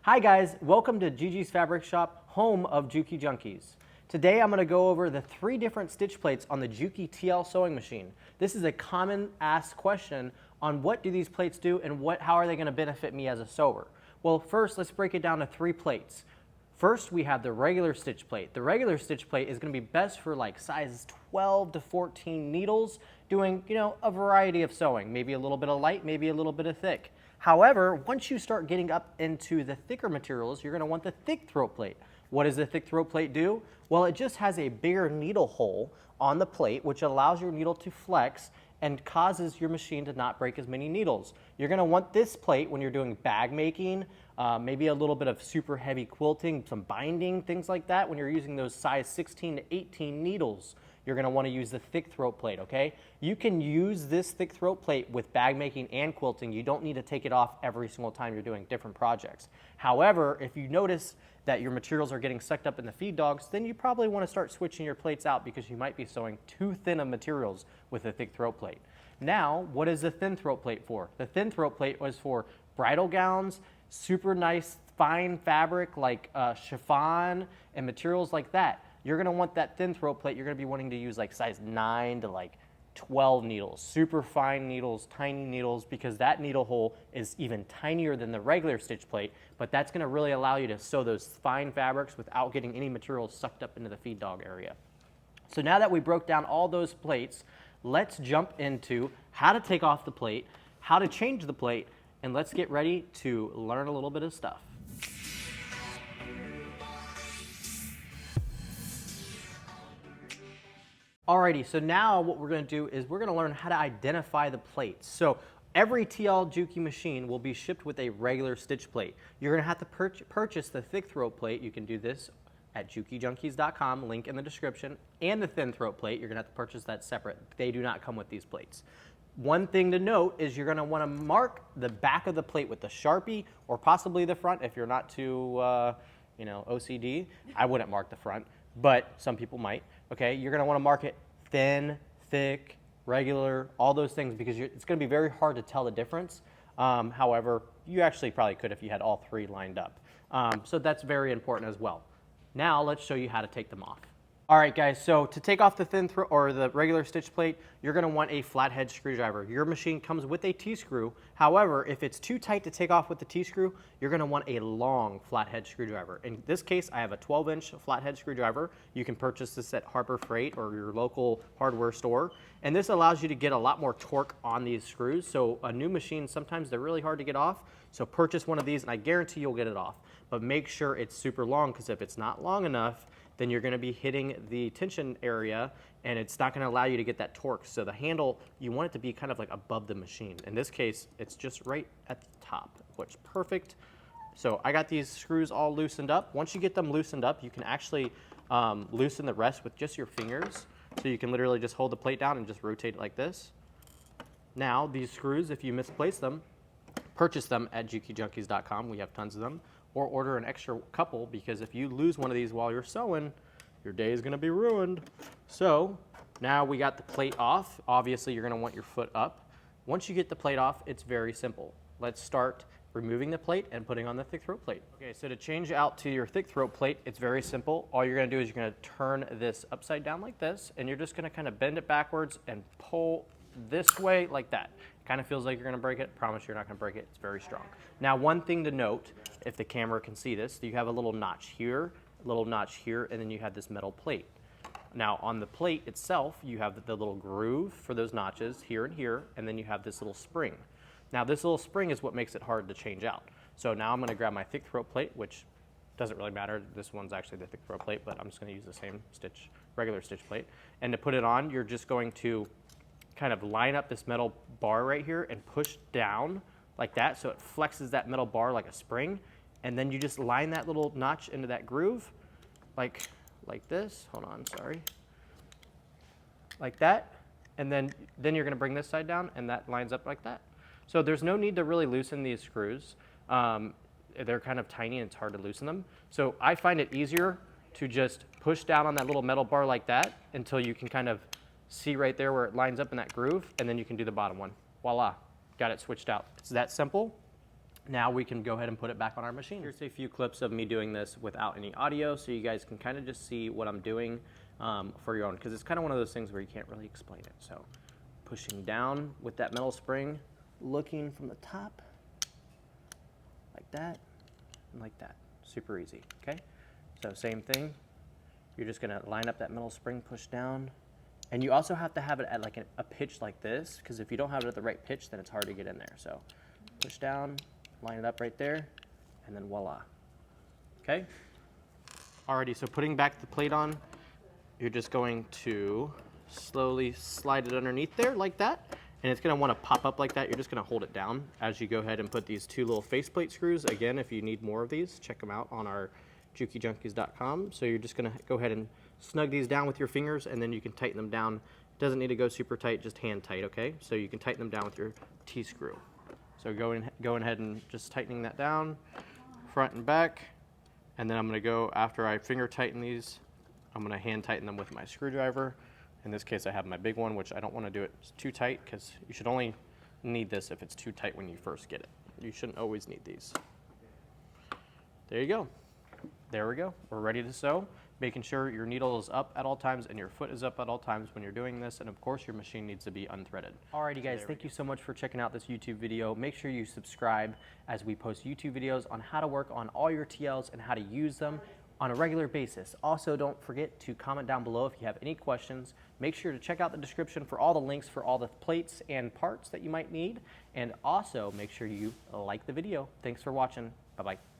Hi guys, welcome to Gigi's Fabric Shop, home of Juki Junkies. Today I'm going to go over the 3 different stitch plates on the Juki TL sewing machine. This is a common asked question on what do these plates do and how are they going to benefit me as a sewer. Well, first let's break it down to 3 plates. First we have the regular stitch plate. The regular stitch plate is going to be best for like sizes 12 to 14 needles doing, a variety of sewing, maybe a little bit of light, maybe a little bit of thick. However, once you start getting up into the thicker materials, you're going to want the thick throat plate. What does the thick throat plate do? Well, it just has a bigger needle hole on the plate, which allows your needle to flex and causes your machine to not break as many needles. You're going to want this plate when you're doing bag making, maybe a little bit of super heavy quilting, some binding, things like that. When you're using those size 16 to 18 needles, you're going to want to use the thick throat plate, okay? You can use this thick throat plate with bag making and quilting. You don't need to take it off every single time you're doing different projects. However, if you notice that your materials are getting sucked up in the feed dogs, then you probably want to start switching your plates out because you might be sewing too thin of materials with a thick throat plate. Now, what is the thin throat plate for? The thin throat plate was for bridal gowns, super nice fine fabric like chiffon and materials like that. You're going to want that thin throat plate. You're going to be wanting to use like size 9 to like 12 needles, super fine needles, tiny needles, because that needle hole is even tinier than the regular stitch plate, but that's going to really allow you to sew those fine fabrics without getting any materials sucked up into the feed dog area. So now that we broke down all those plates, let's jump into how to take off the plate, how to change the plate, and let's get ready to learn a little bit of stuff. Alrighty, so now what we're going to do is we're going to learn how to identify the plates. So every TL Juki machine will be shipped with a regular stitch plate. You're going to have to purchase the thick throat plate. You can do this at jukijunkies.com, link in the description, and the thin throat plate. You're going to have to purchase that separate. They do not come with these plates. One thing to note is you're going to want to mark the back of the plate with the Sharpie or possibly the front if you're not too OCD. I wouldn't mark the front, but some people might. Okay, you're going to want to mark it thin, thick, regular, all those things because it's going to be very hard to tell the difference. However, you actually probably could if you had all 3 lined up. So that's very important as well. Now let's show you how to take them off. All right, guys, so to take off the thin throat or the regular stitch plate, you're going to want a flathead screwdriver. Your machine comes with a T-screw. However, if it's too tight to take off with the T-screw, you're going to want a long flathead screwdriver. In this case, I have a 12-inch flathead screwdriver. You can purchase this at Harbor Freight or your local hardware store. And this allows you to get a lot more torque on these screws. So a new machine, sometimes they're really hard to get off. So purchase one of these and I guarantee you'll get it off. But make sure it's super long because if it's not long enough, then you're going to be hitting the tension area and it's not going to allow you to get that torque. So the handle, you want it to be kind of like above the machine. In this case, it's just right at the top, which is perfect. So I got these screws all loosened up. Once you get them loosened up, you can actually loosen the rest with just your fingers. So you can literally just hold the plate down and just rotate it like this. Now these screws, if you misplace them, purchase them at jukijunkies.com. We have tons of them. Or order an extra couple because if you lose one of these while you're sewing, your day is going to be ruined. So now we got the plate off. Obviously, you're going to want your foot up. Once you get the plate off, it's very simple. Let's start removing the plate and putting on the thick throat plate. Okay, so to change out to your thick throat plate, it's very simple. All you're going to do is you're going to turn this upside down like this, and you're just going to kind of bend it backwards and pull this way like that. It kind of feels like you're going to break it. Promise you're not going to break it. It's very strong. Now, one thing to note, if the camera can see this, you have a little notch here, and then you have this metal plate. Now, on the plate itself, you have the little groove for those notches here and here, and then you have this little spring. Now, this little spring is what makes it hard to change out. So now I'm going to grab my thick throat plate, which doesn't really matter. This one's actually the thick throat plate, but I'm just going to use the same regular stitch plate. And to put it on, you're just going to kind of line up this metal bar right here and push down like that so it flexes that metal bar like a spring, and then you just line that little notch into that groove like this. Hold on, sorry. Like that, and then you're going to bring this side down and that lines up like that. So there's no need to really loosen these screws. They're kind of tiny and it's hard to loosen them. So I find it easier to just push down on that little metal bar like that until you can kind of see right there where it lines up in that groove, and then you can do the bottom one. Voila, got it switched out. It's that simple. Now we can go ahead and put it back on our machine. Here's a few clips of me doing this without any audio, so you guys can kind of just see what I'm doing for your own, because it's kind of one of those things where you can't really explain it. So pushing down with that metal spring, looking from the top, like that, and like that. Super easy, okay? So same thing, you're just gonna line up that metal spring, push down, and you also have to have it at like a pitch like this, because if you don't have it at the right pitch, then it's hard to get in there. So push down, line it up right there, and then voila. Okay? Alrighty, so putting back the plate on, you're just going to slowly slide it underneath there like that, and it's gonna wanna pop up like that. You're just gonna hold it down as you go ahead and put these 2 little faceplate screws. Again, if you need more of these, check them out on our JukiJunkies.com. So you're just gonna go ahead and snug these down with your fingers, and then you can tighten them down. It doesn't need to go super tight, just hand tight, okay? So you can tighten them down with your T-screw. So going ahead and just tightening that down, front and back, and then I'm gonna go, after I finger tighten these, I'm gonna hand tighten them with my screwdriver. In this case, I have my big one, which I don't wanna do it too tight, because you should only need this if it's too tight when you first get it. You shouldn't always need these. There you go. There we go, we're ready to sew. Making sure your needle is up at all times and your foot is up at all times when you're doing this, and of course your machine needs to be unthreaded. Alrighty guys, thank you so much for checking out this YouTube video. Make sure you subscribe as we post YouTube videos on how to work on all your TLs and how to use them on a regular basis. Also, don't forget to comment down below if you have any questions. Make sure to check out the description for all the links for all the plates and parts that you might need, and also make sure you like the video. Thanks for watching. Bye-bye.